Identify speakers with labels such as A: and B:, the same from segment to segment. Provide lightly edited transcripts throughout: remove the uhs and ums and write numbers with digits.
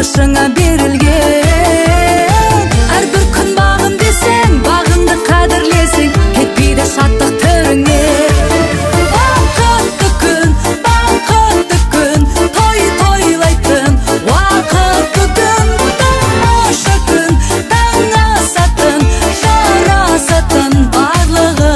A: башыңа берілген. Әрбір күн бағым десең, бағыңды қадірлесең, кетпейді шаттық түріңе. Бақытты күн, той тойлайтын уақыт бүгін. Тамаша күн, таң асатын, жарасатын барлығы.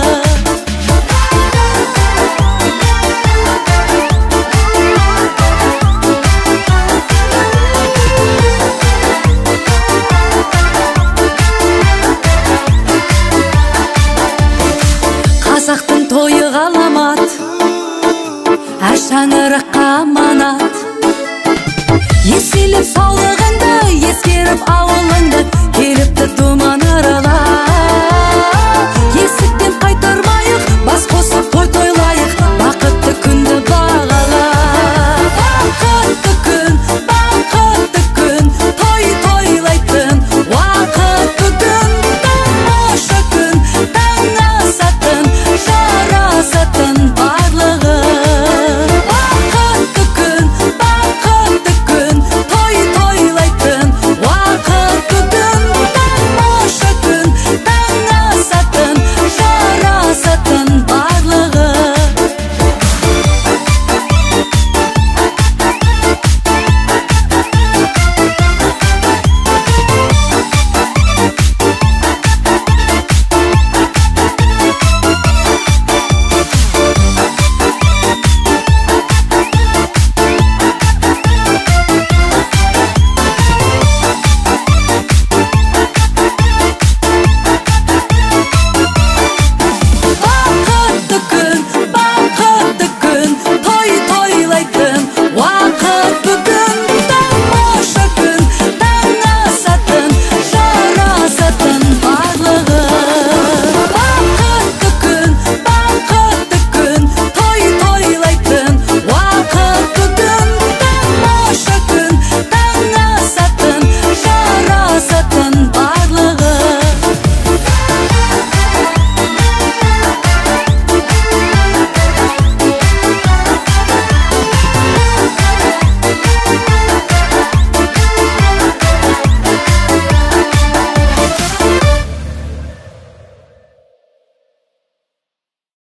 A: Қазақтың тойы ғаламат, әр шаңыраққа аманат. Еселіп саулығыңды, ескеріп ауылыңды, келіпті думан аралап.